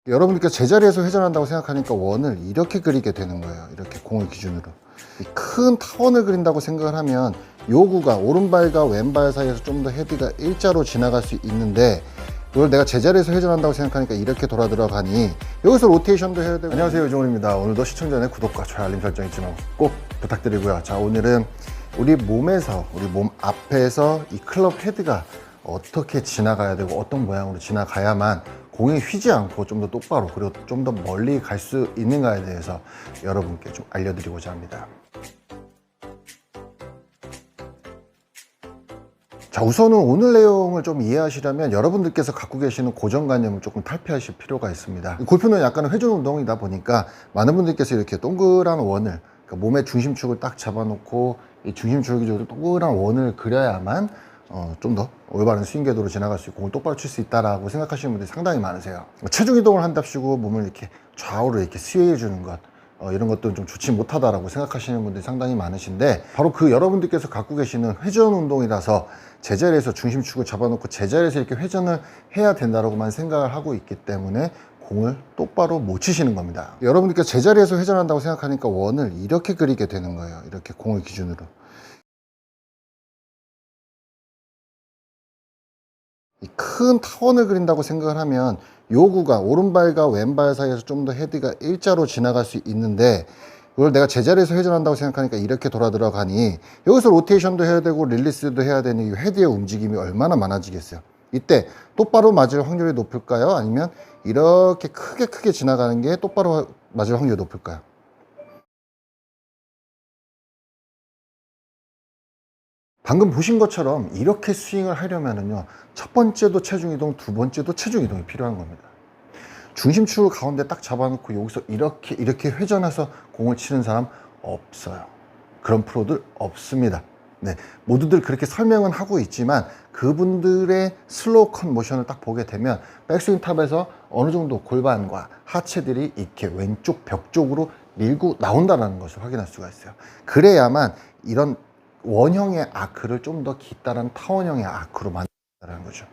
여러분들께서 제자리에서 회전한다고 생각하니까 원을 이렇게 그리게 되는 거예요. 이렇게 공을 기준으로. 큰 타원을 그린다고 생각을 하면 요구가 오른발과 왼발 사이에서 좀 더 헤드가 일자로 지나갈 수 있는데, 이걸 내가 제자리에서 회전한다고 생각하니까 이렇게 돌아 들어가니 여기서 로테이션도 해야 되고. 안녕하세요, 유종훈입니다. 오늘도 시청 전에 구독과 좋아요, 알림 설정 잊지 말고 꼭 부탁드리고요. 자, 오늘은 우리 몸에서, 우리 몸 앞에서 이 클럽 헤드가 어떻게 지나가야 되고 어떤 모양으로 지나가야만 공이 휘지 않고 좀 더 똑바로, 그리고 좀 더 멀리 갈 수 있는가에 대해서 여러분께 좀 알려드리고자 합니다. 자, 우선은 오늘 내용을 좀 이해하시려면 여러분들께서 갖고 계시는 고정관념을 조금 탈피하실 필요가 있습니다. 골프는 약간 회전 운동이다 보니까 많은 분들께서 이렇게 동그란 원을, 그러니까 몸의 중심축을 딱 잡아놓고 이 중심축 기준으로 동그란 원을 그려야만 좀 더 올바른 스윙 궤도로 지나갈 수 있고 공을 똑바로 칠 수 있다라고 생각하시는 분들이 상당히 많으세요. 체중 이동을 한답시고 몸을 이렇게 좌우로 이렇게 스웨이해 주는 것, 이런 것들은 좀 좋지 못하다라고 생각하시는 분들이 상당히 많으신데, 바로 그 여러분들께서 갖고 계시는 회전 운동이라서 제자리에서 중심축을 잡아놓고 제자리에서 이렇게 회전을 해야 된다라고만 생각을 하고 있기 때문에 공을 똑바로 못 치시는 겁니다. 여러분들께서 제자리에서 회전한다고 생각하니까 원을 이렇게 그리게 되는 거예요. 이렇게 공을 기준으로. 큰 타원을 그린다고 생각을 하면 요구가 오른발과 왼발 사이에서 좀 더 헤드가 일자로 지나갈 수 있는데, 이걸 내가 제자리에서 회전한다고 생각하니까 이렇게 돌아 들어가니 여기서 로테이션도 해야 되고 릴리스도 해야 되는 이 헤드의 움직임이 얼마나 많아지겠어요. 이때 똑바로 맞을 확률이 높을까요? 아니면 이렇게 크게 지나가는 게 똑바로 맞을 확률이 높을까요? 방금 보신 것처럼 이렇게 스윙을 하려면은요, 첫 번째도 체중 이동, 두 번째도 체중 이동이 필요한 겁니다. 중심축을 가운데 딱 잡아놓고 여기서 이렇게 회전해서 공을 치는 사람 없어요. 그런 프로들 없습니다. 네, 모두들 그렇게 설명은 하고 있지만 그분들의 슬로우 컷 모션을 딱 보게 되면 백스윙 탑에서 어느 정도 골반과 하체들이 이렇게 왼쪽 벽 쪽으로 밀고 나온다는 것을 확인할 수가 있어요. 그래야만 이런 원형의 아크를 좀 더 깊다란 타원형의 아크로 만든다는 거죠.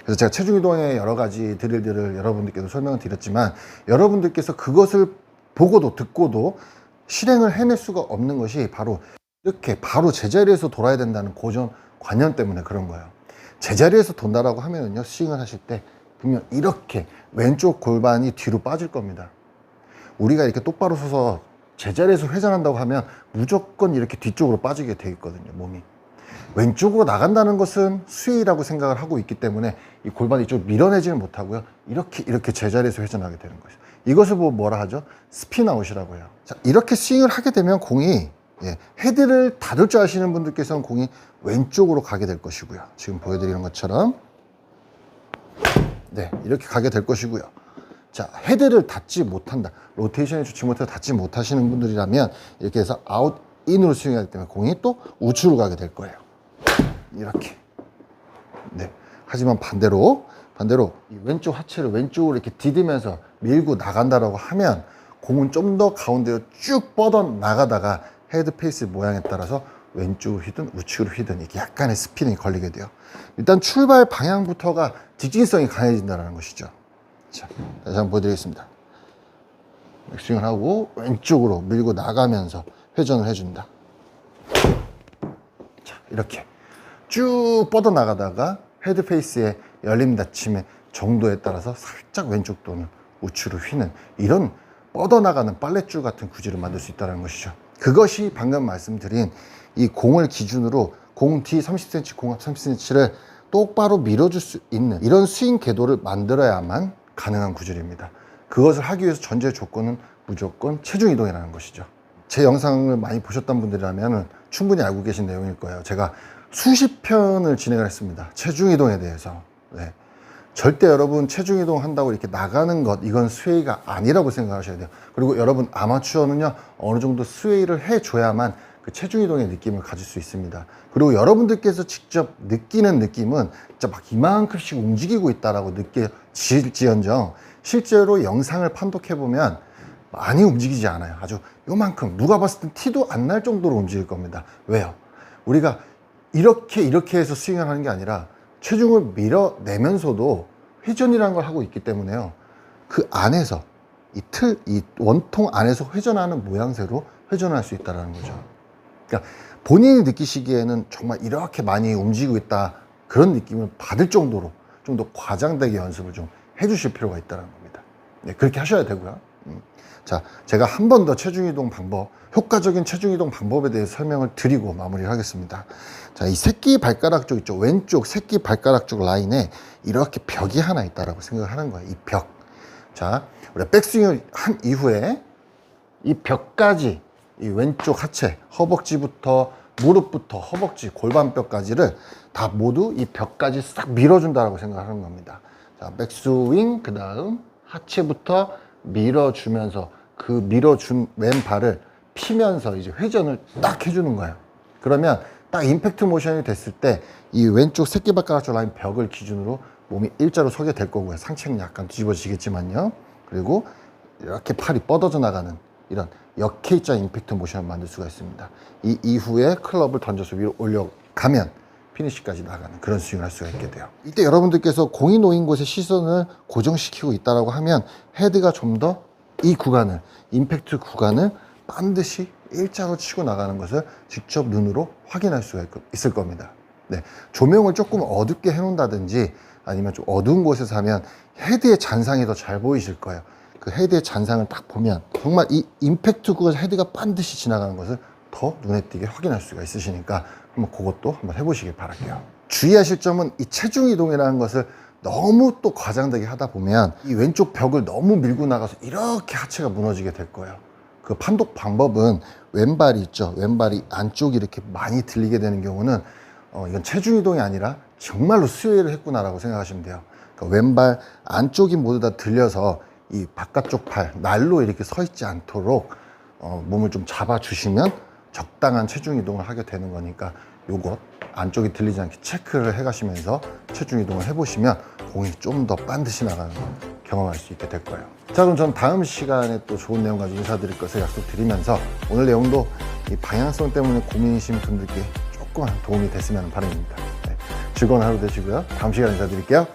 그래서 제가 체중 이동의 여러 가지 드릴들을 여러분들께도 설명을 드렸지만, 여러분들께서 그것을 보고도 듣고도 실행을 해낼 수가 없는 것이 바로 이렇게 바로 제자리에서 돌아야 된다는 고정관념 때문에 그런 거예요. 제자리에서 돈다라고 하면은요, 스윙을 하실 때 분명 이렇게 왼쪽 골반이 뒤로 빠질 겁니다. 우리가 이렇게 똑바로 서서 제자리에서 회전한다고 하면 무조건 이렇게 뒤쪽으로 빠지게 돼 있거든요, 몸이. 왼쪽으로 나간다는 것은 스웨이라고 생각을 하고 있기 때문에 이 골반이 좀 밀어내지는 못하고요, 이렇게 제자리에서 회전하게 되는 거죠. 이것을 뭐라 하죠? 스핀아웃이라고 해요. 자, 이렇게 스윙을 하게 되면 공이, 헤드를 닫을 줄 아시는 분들께서는 공이 왼쪽으로 가게 될 것이고요. 지금 보여드리는 것처럼 이렇게 가게 될 것이고요. 자, 헤드를 닫지 못한다, 로테이션에 좋지 못해서 닫지 못하시는 분들이라면 이렇게 해서 아웃 인으로 스윙하기 때문에 공이 또 우측으로 가게 될 거예요. 이렇게. 하지만 반대로 이 왼쪽 하체를 왼쪽으로 이렇게 디디면서 밀고 나간다라고 하면 공은 좀 더 가운데로 쭉 뻗어 나가다가 헤드 페이스 모양에 따라서 왼쪽으로 휘든 우측으로 휘든 이렇게 약간의 스피닝이 걸리게 돼요. 일단 출발 방향부터가 직진성이 강해진다는 것이죠. 자, 다시 한번 보여드리겠습니다. 스윙을 하고 왼쪽으로 밀고 나가면서 회전을 해준다. 자, 이렇게 쭉 뻗어 나가다가 헤드 페이스의 열림 닫힘의 정도에 따라서 살짝 왼쪽 또는 우측으로 휘는 이런 뻗어나가는 빨랫줄 같은 구질을 만들 수 있다는 것이죠. 그것이 방금 말씀드린 이 공을 기준으로 공 뒤 30cm, 공 앞 30cm를 똑바로 밀어줄 수 있는 이런 스윙 궤도를 만들어야만 가능한 구질입니다. 그것을 하기 위해서 전제 조건은 무조건 체중 이동이라는 것이죠. 제 영상을 많이 보셨던 분들이라면 충분히 알고 계신 내용일 거예요. 제가 수십 편을 진행을 했습니다, 체중 이동에 대해서. 절대 여러분 체중 이동 한다고 이렇게 나가는 것, 이건 스웨이가 아니라고 생각하셔야 돼요. 그리고 여러분 아마추어는요, 어느 정도 스웨이를 해줘야만 그 체중 이동의 느낌을 가질 수 있습니다. 그리고 여러분들께서 직접 느끼는 느낌은 진짜 막 이만큼씩 움직이고 있다라고 느껴질지언정 실제로 영상을 판독해 보면 많이 움직이지 않아요. 아주 요만큼, 누가 봤을 땐 티도 안 날 정도로 움직일 겁니다. 왜요? 우리가 이렇게 해서 스윙을 하는 게 아니라 체중을 밀어내면서도 회전이라는 걸 하고 있기 때문에요. 그 안에서 이 원통 안에서 회전하는 모양새로 회전할 수 있다는 거죠. 그러니까 본인이 느끼시기에는 정말 이렇게 많이 움직이고 있다, 그런 느낌을 받을 정도로 좀 더 과장되게 연습을 좀 해주실 필요가 있다는 겁니다. 네, 그렇게 하셔야 되고요. 자, 제가 한 번 더 체중이동 방법, 효과적인 체중이동 방법에 대해서 설명을 드리고 마무리를 하겠습니다. 자, 이 새끼 발가락 쪽 있죠, 왼쪽 새끼 발가락 쪽 라인에 이렇게 벽이 하나 있다라고 생각을 하는 거예요. 이 벽. 자, 우리가 백스윙을 한 이후에 이 벽까지, 이 왼쪽 하체, 허벅지부터 무릎부터 허벅지, 골반뼈까지를 다 모두 이 벽까지 싹 밀어준다라고 생각하는 겁니다. 자, 백스윙, 그 다음 하체부터 밀어주면서 그 밀어준 왼발을 피면서 이제 회전을 딱 해주는 거예요. 그러면 딱 임팩트 모션이 됐을 때 이 왼쪽 새끼발가락 쪽 라인 벽을 기준으로 몸이 일자로 서게 될 거고요. 상체는 약간 뒤집어지겠지만요. 그리고 이렇게 팔이 뻗어져 나가는 이런 역H자 임팩트 모션을 만들 수가 있습니다. 이 이후에 클럽을 던져서 위로 올려가면 피니시까지 나가는 그런 스윙을 할 수가 있게 돼요. 이때 여러분들께서 공이 놓인 곳에 시선을 고정시키고 있다고 하면 헤드가 좀 더 이 구간을, 임팩트 구간을 반드시 일자로 치고 나가는 것을 직접 눈으로 확인할 수가 있을 겁니다. 네, 조명을 조금 어둡게 해놓는다든지 아니면 좀 어두운 곳에서 하면 헤드의 잔상이 더 잘 보이실 거예요. 그 헤드의 잔상을 딱 보면 정말 이 임팩트 구간 헤드가 반드시 지나가는 것을 더 눈에 띄게 확인할 수가 있으시니까 한번 그것도 한번 해보시길 바랄게요. 주의하실 점은 이 체중 이동이라는 것을 너무 또 과장되게 하다 보면 이 왼쪽 벽을 너무 밀고 나가서 이렇게 하체가 무너지게 될 거예요. 그 판독 방법은 왼발이 있죠. 왼발이 안쪽이 이렇게 많이 들리게 되는 경우는 이건 체중 이동이 아니라 정말로 스웨이를 했구나라고 생각하시면 돼요. 그러니까 왼발 안쪽이 모두 다 들려서 이 바깥쪽 팔, 날로 이렇게 서 있지 않도록 몸을 좀 잡아주시면 적당한 체중 이동을 하게 되는 거니까 요것 안쪽이 들리지 않게 체크를 해 가시면서 체중 이동을 해보시면 공이 좀 더 반드시 나가는 걸 경험할 수 있게 될 거예요. 자, 그럼 전 다음 시간에 또 좋은 내용 가지고 인사드릴 것을 약속드리면서 오늘 내용도 이 방향성 때문에 고민이신 분들께 조금만 도움이 됐으면 바람입니다. 네, 즐거운 하루 되시고요. 다음 시간에 인사드릴게요.